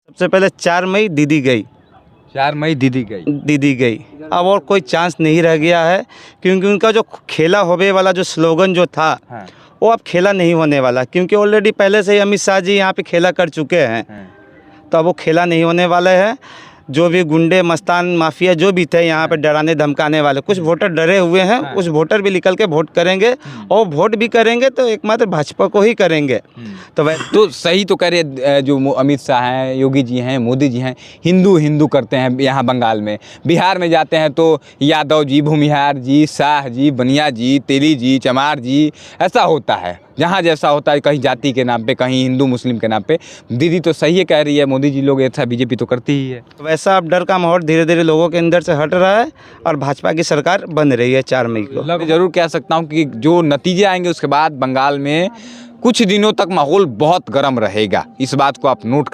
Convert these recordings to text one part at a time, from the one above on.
सबसे पहले 4 मई दीदी गई। 4 मई दीदी गई। अब और कोई चांस नहीं रह गया है, क्योंकि उनका जो खेला होवे वाला जो स्लोगन जो था हाँ। वो अब खेला नहीं होने वाला, क्योंकि ऑलरेडी पहले से ही अमित शाह जी यहाँ पे खेला कर चुके हैं। तो अब वो खेला नहीं होने वाले हैं। जो भी गुंडे मस्तान माफिया जो भी थे यहाँ पे डराने धमकाने वाले, कुछ वोटर डरे हुए हैं। कुछ वोटर भी निकल के वोट करेंगे, और वोट भी करेंगे तो एकमात्र भाजपा को ही करेंगे। तो सही तो कह रहे जो अमित शाह हैं, योगी जी हैं, मोदी जी हैं, हिंदू करते हैं यहाँ बंगाल में। बिहार में जाते हैं तो यादव जी, भूमिहार जी, शाह जी, बनिया जी, तेली जी, चमार जी, ऐसा होता है। जहाँ जैसा होता है, कहीं जाति के नाम पे, कहीं हिंदू मुस्लिम के नाम पे। दीदी तो सही है कह रही है, मोदी जी लोग ऐसा बीजेपी तो करती ही है। वैसा अब डर का माहौल धीरे धीरे लोगों के अंदर से हट रहा है और भाजपा की सरकार बन रही है 4 मई को। मैं जरूर कह सकता हूँ कि जो नतीजे आएंगे उसके बाद बंगाल में कुछ दिनों तक माहौल बहुत गर्म रहेगा। इस बात को आप नोट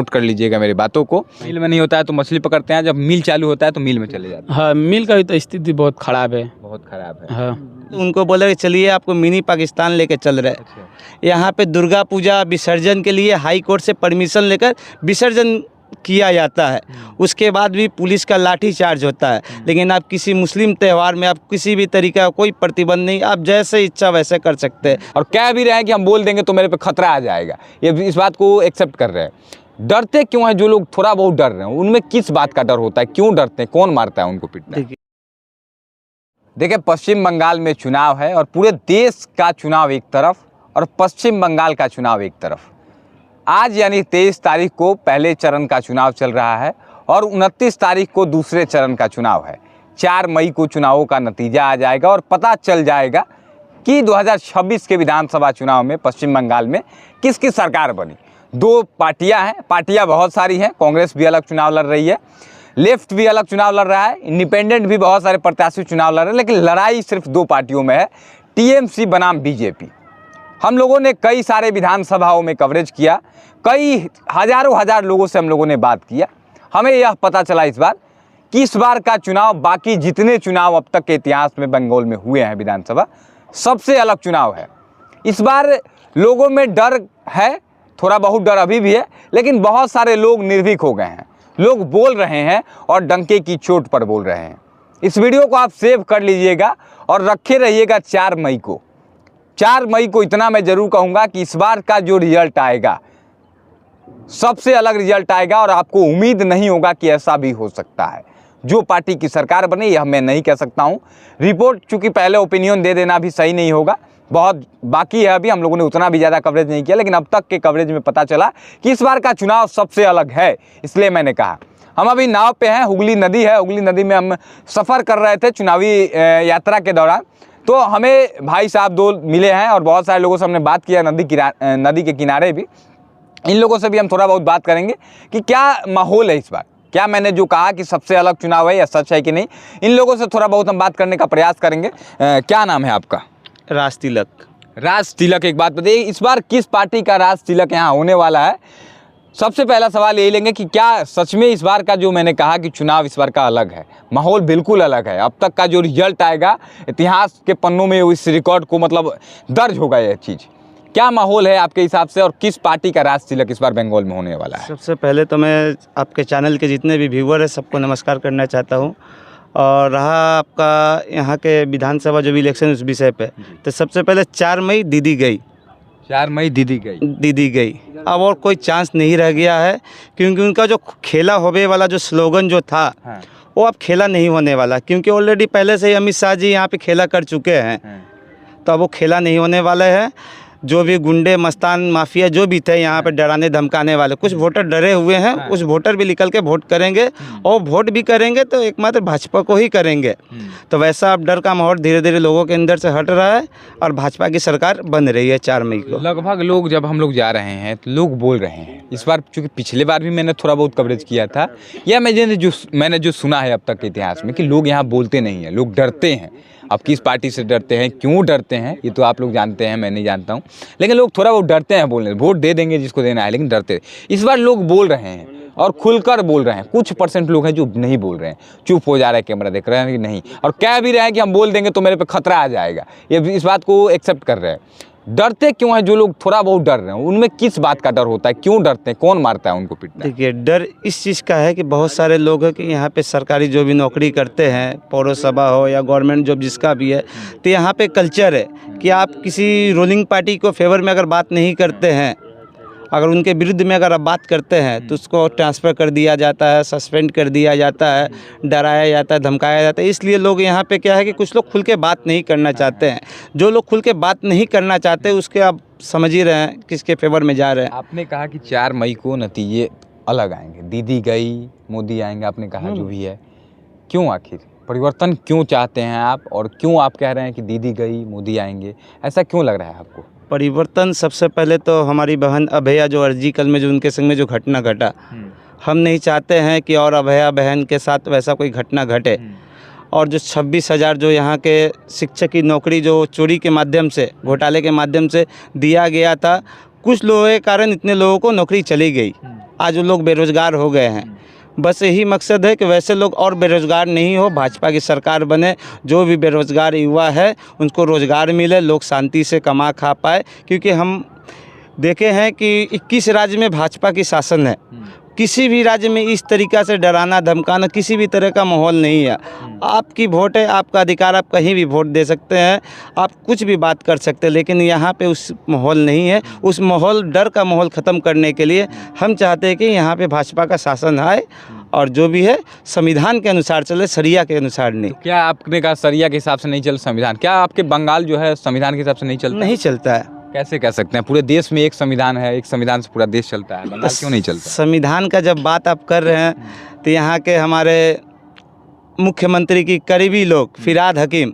कर लीजिएगा मेरी बातों को। मिल में नहीं होता है तो मछली पकड़ते हैं, जब मिल चालू होता है तो मिल में चले जाते हैं। हाँ, मिल का भी तो स्थिति बहुत खराब है। बहुत खराब है। हाँ, उनको बोले चलिए आपको मिनी पाकिस्तान लेके चल रहे हैं। यहाँ पे दुर्गा पूजा विसर्जन के लिए हाई कोर्ट से परमिशन लेकर विसर्जन किया जाता है। उसके बाद भी पुलिस का लाठी चार्ज होता है। लेकिन आप किसी मुस्लिम त्यौहार में आप किसी भी तरीके का कोई प्रतिबंध नहीं, आप जैसे इच्छा वैसे कर सकते हैं। और कह भी रहे हैं कि हम बोल देंगे तो मेरे पे खतरा आ जाएगा, ये इस बात को एक्सेप्ट कर रहे हैं। डरते क्यों हैं जो लोग थोड़ा बहुत डर रहे हैं? उनमें किस बात का डर होता है? क्यों डरते हैं? कौन मारता है उनको पीटना? देखिए, पश्चिम बंगाल में चुनाव है और पूरे देश का चुनाव एक तरफ और पश्चिम बंगाल का चुनाव एक तरफ। आज यानी 23 तारीख को पहले चरण का चुनाव चल रहा है और 29 तारीख को दूसरे चरण का चुनाव है। 4 मई को चुनावों का नतीजा आ जाएगा और पता चल जाएगा कि 2026 के विधानसभा चुनाव में पश्चिम बंगाल में किसकी सरकार बनी। 2 पार्टियां हैं, पार्टियां बहुत सारी हैं। कांग्रेस भी अलग चुनाव लड़ रही है, लेफ्ट भी अलग चुनाव लड़ रहा है, इंडिपेंडेंट भी बहुत सारे प्रत्याशी चुनाव लड़ रहे हैं, लेकिन लड़ाई सिर्फ 2 पार्टियों में है, टीएमसी बनाम बीजेपी। हम लोगों ने कई सारे विधानसभाओं में कवरेज किया, कई हज़ारों लोगों से हम लोगों ने बात किया। हमें यह पता चला इस बार कि इस बार का चुनाव बाकी जितने चुनाव अब तक के इतिहास में बंगाल में हुए हैं विधानसभा, सबसे अलग चुनाव है। इस बार लोगों में डर है, थोड़ा बहुत डर अभी भी है, लेकिन बहुत सारे लोग निर्भीक हो गए हैं। लोग बोल रहे हैं और डंके की चोट पर बोल रहे हैं। इस वीडियो को आप सेव कर लीजिएगा और रखे रहिएगा 4 मई को। 4 मई को इतना मैं जरूर कहूँगा कि इस बार का जो रिजल्ट आएगा सबसे अलग रिजल्ट आएगा और आपको उम्मीद नहीं होगा कि ऐसा भी हो सकता है। जो पार्टी की सरकार बने यह मैं नहीं कह सकता हूँ। रिपोर्ट चूँकि पहले ओपिनियन दे देना भी सही नहीं होगा, बहुत बाकी है अभी, हम लोगों ने उतना भी ज़्यादा कवरेज नहीं किया, लेकिन अब तक के कवरेज में पता चला कि इस बार का चुनाव सबसे अलग है। इसलिए मैंने कहा हम अभी नाव पे हैं, हुगली नदी है, हुगली नदी में हम सफ़र कर रहे थे चुनावी यात्रा के दौरान। तो हमें भाई साहब 2 मिले हैं और बहुत सारे लोगों से हमने बात किया नदी के किनारे भी। इन लोगों से भी हम थोड़ा बहुत बात करेंगे कि क्या माहौल है इस बार, क्या मैंने जो कहा कि सबसे अलग चुनाव है या सच है कि नहीं। इन लोगों से थोड़ा बहुत हम बात करने का प्रयास करेंगे। क्या नाम है आपका? राज तिलक। राज तिलक, एक बात बताइए, इस बार किस पार्टी का राज तिलक यहाँ होने वाला है? सबसे पहला सवाल यही लेंगे कि क्या सच में इस बार का जो मैंने कहा कि चुनाव इस बार का अलग है, माहौल बिल्कुल अलग है। अब तक का जो रिजल्ट आएगा इतिहास के पन्नों में इस रिकॉर्ड को मतलब दर्ज होगा यह चीज़। क्या माहौल है आपके हिसाब से और किस पार्टी का राज तिलक इस बार बंगाल में होने वाला है? सबसे पहले तो मैं आपके चैनल के जितने भी व्यूअर हैं सबको नमस्कार करना चाहता हूँ। और रहा आपका यहाँ के विधानसभा जो भी इलेक्शन उस विषय पे, तो सबसे पहले 4 मई दीदी गई। 4 मई दीदी गई। अब और कोई चांस नहीं रह गया है, क्योंकि उनका जो खेला होवे वाला जो स्लोगन जो था वो अब खेला नहीं होने वाला, क्योंकि ऑलरेडी पहले से ही अमित शाह जी यहाँ पे खेला कर चुके हैं। तो अब वो खेला नहीं होने वाले हैं। जो भी गुंडे मस्तान माफिया जो भी थे यहाँ पे डराने धमकाने वाले, कुछ वोटर डरे हुए हैं। कुछ वोटर भी निकल के वोट करेंगे, और वोट भी करेंगे तो एकमात्र भाजपा को ही करेंगे। तो वैसा अब डर का माहौल धीरे धीरे लोगों के अंदर से हट रहा है और भाजपा की सरकार बन रही है 4 मई को। लगभग लोग जब हम लोग जा रहे हैं तो लोग बोल रहे हैं इस बार, चूँकि पिछले बार भी मैंने थोड़ा बहुत कवरेज किया था, या मैंने जो सुना है अब तक के इतिहास में कि लोग यहाँ बोलते नहीं हैं, लोग डरते हैं। अब किस पार्टी से डरते हैं, क्यों डरते हैं, ये तो आप लोग जानते हैं, मैं नहीं जानता हूँ, लेकिन लोग थोड़ा बहुत डरते हैं बोलने। वोट दे देंगे जिसको देना है, लेकिन डरते। इस बार लोग बोल रहे हैं और खुलकर बोल रहे हैं। कुछ % लोग हैं जो नहीं बोल रहे हैं, चुप हो जा रहे हैं, कैमरा देख रहे हैं कि नहीं, और कह भी रहे हैं कि हम बोल देंगे तो मेरे पे खतरा आ जाएगा, ये इस बात को एक्सेप्ट कर रहे हैं। डरते क्यों हैं जो लोग थोड़ा बहुत डर रहे हैं, उनमें किस बात का डर होता है, क्यों डरते हैं, कौन मारता है उनको पीटता है? देखिए, डर इस चीज़ का है कि बहुत सारे लोग हैं कि यहाँ पे सरकारी जो भी नौकरी करते हैं, पौरसभा हो या गवर्नमेंट जॉब जिसका भी है, तो यहाँ पे कल्चर है कि आप किसी रूलिंग पार्टी को फेवर में अगर बात नहीं करते हैं, अगर उनके विरुद्ध में अगर आप बात करते हैं तो उसको ट्रांसफ़र कर दिया जाता है, सस्पेंड कर दिया जाता है, डराया जाता है, धमकाया जाता है। इसलिए लोग यहाँ पे क्या है कि कुछ लोग खुल के बात नहीं करना चाहते हैं। जो लोग खुल के बात नहीं करना चाहते उसके आप समझ ही रहे हैं किसके फेवर में जा रहे हैं। आपने कहा कि 4 मई को नतीजे अलग आएंगे, दीदी गई मोदी आएंगे, आपने कहा जो भी है, क्यों आखिर परिवर्तन क्यों चाहते हैं आप, और क्यों आप कह रहे हैं कि दीदी गई मोदी आएंगे, ऐसा क्यों लग रहा है आपको? परिवर्तन सबसे पहले तो हमारी बहन अभया जो अर्जी कल में जो उनके संग में जो घटना घटा, हम नहीं चाहते हैं कि और अभया बहन के साथ वैसा कोई घटना घटे। और जो 26,000 जो यहाँ के शिक्षक की नौकरी जो चोरी के माध्यम से, घोटाले के माध्यम से दिया गया था, कुछ लोगों के कारण इतने लोगों को नौकरी चली गई, आज वो लोग बेरोज़गार हो गए हैं। बस यही मकसद है कि वैसे लोग और बेरोज़गार नहीं हो, भाजपा की सरकार बने, जो भी बेरोज़गार युवा है उनको रोज़गार मिले, लोग शांति से कमा खा पाए। क्योंकि हम देखे हैं कि 21 राज्य में भाजपा की शासन है, किसी भी राज्य में इस तरीक़ा से डराना धमकाना किसी भी तरह का माहौल नहीं है। आपकी वोट है, आपका अधिकार, आप कहीं भी वोट दे सकते हैं, आप कुछ भी बात कर सकते हैं, लेकिन यहाँ पे उस माहौल नहीं है। उस माहौल, डर का माहौल ख़त्म करने के लिए हम चाहते हैं कि यहाँ पे भाजपा का शासन आए और जो भी है संविधान के अनुसार चले, शरिया के अनुसार नहीं। तो क्या आपने कहा शरिया के हिसाब से नहीं चल संविधान, क्या आपके बंगाल जो है संविधान के हिसाब से नहीं चलता? नहीं चलता है। कैसे कह सकते हैं, पूरे देश में एक संविधान है, एक संविधान से पूरा देश चलता है, बंगाल क्यों नहीं चलता? संविधान का जब बात आप कर रहे हैं तो यहाँ के हमारे मुख्यमंत्री की करीबी लोग फिरहाद हकीम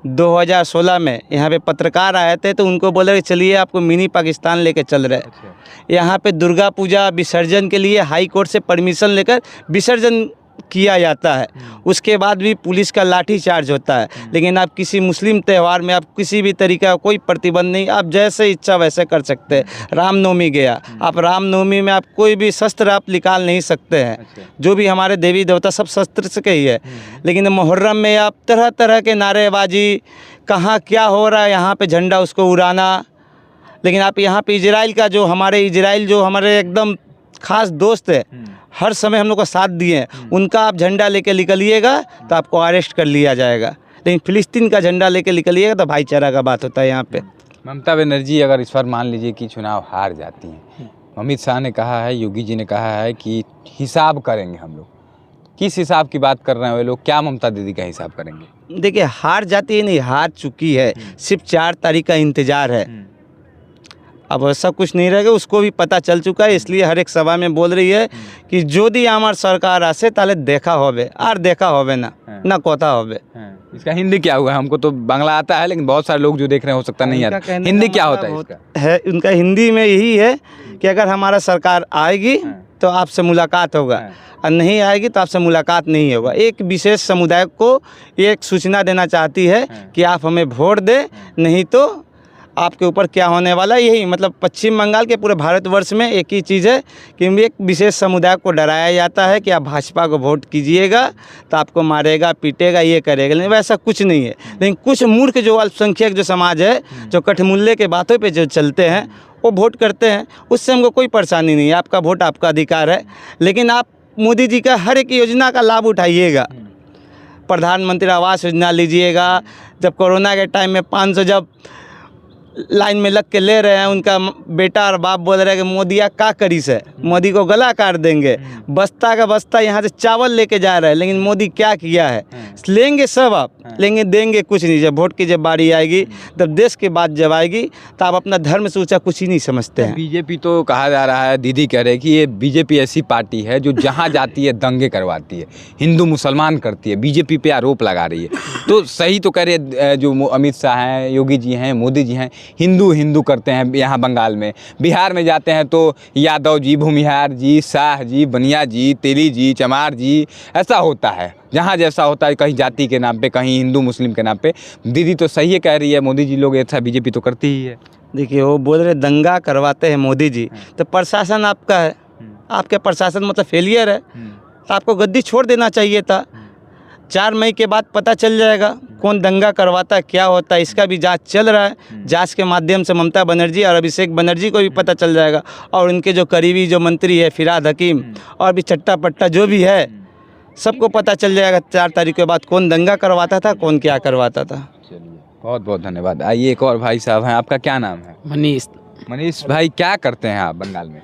2016 में यहाँ पे पत्रकार आए थे, तो उनको बोले चलिए आपको मिनी पाकिस्तान लेके चल रहे हैं। यहाँ पे दुर्गा पूजा विसर्जन के लिए हाई कोर्ट से परमिशन लेकर विसर्जन किया जाता है, उसके बाद भी पुलिस का लाठी चार्ज होता है। लेकिन आप किसी मुस्लिम त्यौहार में आप किसी भी तरीका का कोई प्रतिबंध नहीं, आप जैसे इच्छा वैसे कर सकते हैं। रामनवमी गया, आप रामनवमी में आप कोई भी शस्त्र आप निकाल नहीं सकते हैं, जो भी हमारे देवी देवता सब शस्त्र से ही है। लेकिन मुहर्रम में आप तरह तरह के नारेबाजी, कहाँ क्या हो रहा है यहाँ पे झंडा उसको उड़ाना। लेकिन आप यहाँ पे इजराइल का जो हमारे एकदम खास दोस्त है, हर समय हम लोग का साथ दिए हैं, उनका आप झंडा लेके निकलिएगा तो आपको अरेस्ट कर लिया जाएगा। लेकिन फिलिस्तीन का झंडा लेके निकलिएगा तो भाईचारा का बात होता है यहाँ पे। ममता बनर्जी अगर इस बार मान लीजिए कि चुनाव हार जाती हैं, अमित शाह ने कहा है, योगी जी ने कहा है कि हिसाब करेंगे हम लोग, किस हिसाब की बात कर रहे हैं वे लोग, क्या ममता दीदी का हिसाब करेंगे? देखिए, हार जाती है नहीं, हार चुकी है, सिर्फ 4 तारीख का इंतज़ार है। अब ऐसा कुछ नहीं रहेगा, उसको भी पता चल चुका है, इसलिए हर एक सभा में बोल रही है कि जोदी हमार सरकार आसे ताले देखा होवे और देखा होवे ना कोता होवे। इसका हिंदी क्या हुआ? हमको तो बांग्ला आता है, लेकिन बहुत सारे लोग जो देख रहे हैं हो सकता नहीं आता। हिंदी क्या होता है इसका? उनका हिंदी में यही है कि अगर हमारा सरकार आएगी तो आपसे मुलाकात होगा, और नहीं आएगी तो आपसे मुलाकात नहीं होगा। एक विशेष समुदाय को एक सूचना देना चाहती है कि आप हमें वोट दें, नहीं तो आपके ऊपर क्या होने वाला है। यही मतलब पश्चिम बंगाल के पूरे भारतवर्ष में एक ही चीज़ है कि एक विशेष समुदाय को डराया जाता है कि आप भाजपा को वोट कीजिएगा तो आपको मारेगा, पीटेगा, ये करेगा। लेकिन वैसा कुछ नहीं है। लेकिन कुछ मूर्ख जो अल्पसंख्यक जो समाज है, जो कठमूल्य के बातों पे जो चलते हैं, वो वोट करते हैं, उससे हमको कोई परेशानी नहीं है। आपका वोट आपका अधिकार है, लेकिन आप मोदी जी का हर एक योजना का लाभ उठाइएगा। प्रधानमंत्री आवास योजना लीजिएगा। जब कोरोना के टाइम में 500 जब लाइन में लग के ले रहे हैं, उनका बेटा और बाप बोल रहे हैं कि मोदिया का करी से, मोदी को गला काट देंगे। बस्ता का बस्ता यहाँ से चावल लेके जा रहे हैं, लेकिन मोदी क्या किया है? लेंगे सब आप, लेंगे देंगे कुछ नहीं। जब वोट की जब बारी आएगी, जब देश की बात जब आएगी, तो आप अपना धर्म से ऊँचा कुछ ही नहीं समझते हैं। बीजेपी तो कहा जा रहा है, दीदी कह रहे हैं कि ये बीजेपी ऐसी पार्टी है जो जहाँ जाती है दंगे करवाती है, हिंदू मुसलमान करती है, बीजेपी पे आरोप लगा रही है। तो सही तो कह रहे जो अमित शाह हैं, योगी जी हैं, मोदी जी हैं, हिंदू हिंदू करते हैं यहाँ बंगाल में। बिहार में जाते हैं तो यादव जी, भूमिहार जी, शाह जी, बनिया जी, तेली जी, चमार जी, ऐसा होता है। जहाँ जैसा होता है, कहीं जाति के नाम पे, कहीं हिंदू मुस्लिम के नाम पे। दीदी तो सही है कह रही है, मोदी जी लोग ऐसा बीजेपी तो करती ही है। देखिए, वो बोल रहे दंगा करवाते हैं मोदी जी, तो प्रशासन आपका है, आपके प्रशासन मतलब फेलियर है, तो आपको गद्दी छोड़ देना चाहिए था। 4 मई के बाद पता चल जाएगा कौन दंगा करवाता है, क्या होता है। इसका भी जांच चल रहा है। जांच के माध्यम से ममता बनर्जी और अभिषेक बनर्जी को भी पता चल जाएगा, और उनके जो करीबी जो मंत्री है फिरहाद हकीम और भी चट्टा पट्टा जो भी है, सबको पता चल जाएगा 4 तारीख के बाद कौन दंगा करवाता था, कौन क्या करवाता था। चलिए, बहुत बहुत धन्यवाद। आइए, एक और भाई साहब हैं, आपका क्या नाम है? मनीष। मनीष भाई, क्या करते हैं आप बंगाल में?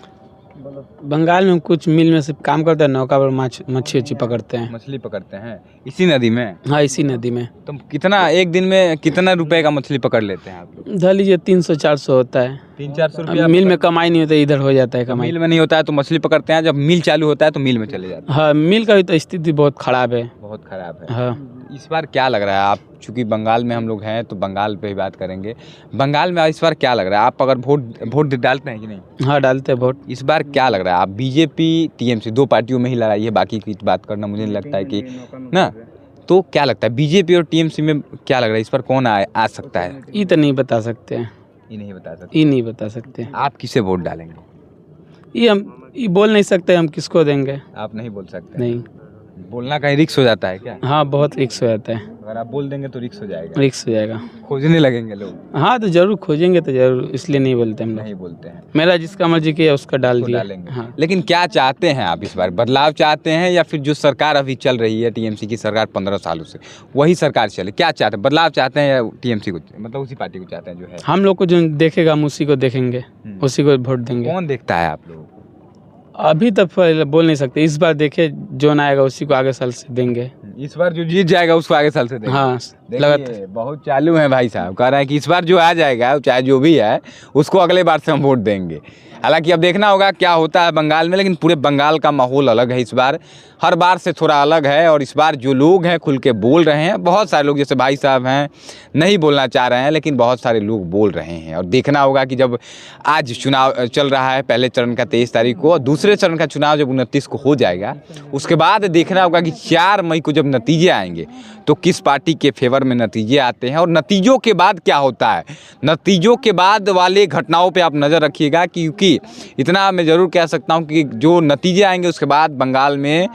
बंगाल में कुछ मिल में से काम करते हैं, नौका पर मच्छी अच्छी पकड़ते हैं। मछली पकड़ते हैं इसी नदी में? हाँ, इसी नदी में। तो कितना एक दिन में कितना रुपए का मछली पकड़ लेते हैं आप लोग? धर लीजिए 300-400 होता है। 300-400 रुपया? मिल में कमाई नहीं होता, इधर हो जाता है कमाई। मिल में नहीं होता है तो मछली पकड़ते हैं, जब मिल चालू होता है तो मिल में चले जाते हैं। हाँ, मिल का भी तो स्थिति बहुत खराब है। बहुत खराब है। हाँ, इस बार क्या लग रहा है, आप चूंकि बंगाल में हम लोग हैं तो बंगाल पे ही बात करेंगे। बंगाल में इस बार क्या लग रहा है, आप अगर वोट डालते हैं कि नहीं? हाँ, डालते हैं वोट। इस बार क्या लग रहा है, आप बीजेपी टीएमसी 2 पार्टियों में ही लड़ाई है, बाकी की बात करना मुझे नहीं लगता है कि ना। तो क्या लगता है बीजेपी और टीएमसी में क्या लग रहा है, इस पर कौन आ सकता है? ये तो नहीं बता सकते हैं। ये नहीं बता सकते। ये नहीं बता सकते। आप किसे वोट डालेंगे? ये बोल नहीं सकते हम किसको देंगे। आप नहीं बोल सकते? नहीं। बोलना कहीं रिक्स हो जाता है क्या? हाँ, बहुत रिक्स हो जाता है। अगर आप बोल देंगे तो रिक्स हो जाएगा। रिक्स हो जाएगा। खोजने लगेंगे लोग। हाँ, तो जरूर खोजेंगे, तो जरूर, इसलिए नहीं बोलते हम लोग। नहीं बोलते हैं। मेरा जिसका मर्जी किया उसका डाल उसको दिया। डालेंगे। हाँ। लेकिन क्या चाहते हैं आप इस बार, बदलाव चाहते हैं या फिर जो सरकार अभी चल रही है टीएमसी की सरकार 15 सालों से, वही सरकार चले? क्या चाहते हैं, बदलाव चाहते हैं या टीएमसी को, मतलब उसी पार्टी को चाहते हैं जो है? हम लोग को जो देखेगा हम उसी को देखेंगे, उसी को वोट देंगे। कौन देखता है आप लोग? अभी तक बोल नहीं सकते। इस बार देखे जो ना आएगा उसी को आगे साल से देंगे। इस बार जो जीत जाएगा उसको आगे साल से देंगे। हाँ, देखिए, बहुत चालू है भाई साहब, कह रहे हैं कि इस बार जो आ जाएगा चाहे जो भी है उसको अगले बार से हम वोट देंगे। हालांकि अब देखना होगा क्या होता है बंगाल में, लेकिन पूरे बंगाल का माहौल अलग है इस बार, हर बार से थोड़ा अलग है। और इस बार जो लोग हैं खुल के बोल रहे हैं, बहुत सारे लोग जैसे भाई साहब हैं नहीं बोलना चाह रहे हैं, लेकिन बहुत सारे लोग बोल रहे हैं। और देखना होगा कि जब आज चुनाव चल रहा है, पहले चरण का 23 तारीख को, और दूसरे चरण का चुनाव जब 29 को हो जाएगा, उसके बाद देखना होगा कि 4 मई को जब नतीजे आएंगे तो किस पार्टी के फेवर में नतीजे आते हैं, और नतीजों के बाद क्या होता है। नतीजों के बाद वाले घटनाओं पे आप नज़र रखिएगा, क्योंकि इतना मैं ज़रूर कह सकता हूं कि जो नतीजे आएंगे उसके बाद बंगाल में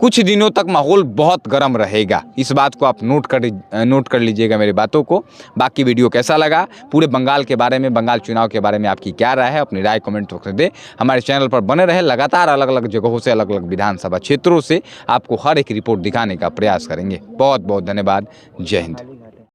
कुछ दिनों तक माहौल बहुत गर्म रहेगा। इस बात को आप नोट कर लीजिएगा मेरी बातों को। बाकी वीडियो कैसा लगा, पूरे बंगाल के बारे में, बंगाल चुनाव के बारे में आपकी क्या राय है, अपनी राय कमेंट बॉक्स में दें। हमारे चैनल पर बने रहे, लगातार अलग अलग जगहों से, अलग अलग विधानसभा क्षेत्रों से आपको हर एक रिपोर्ट दिखाने का प्रयास करेंगे। बहुत बहुत धन्यवाद। जय हिंद।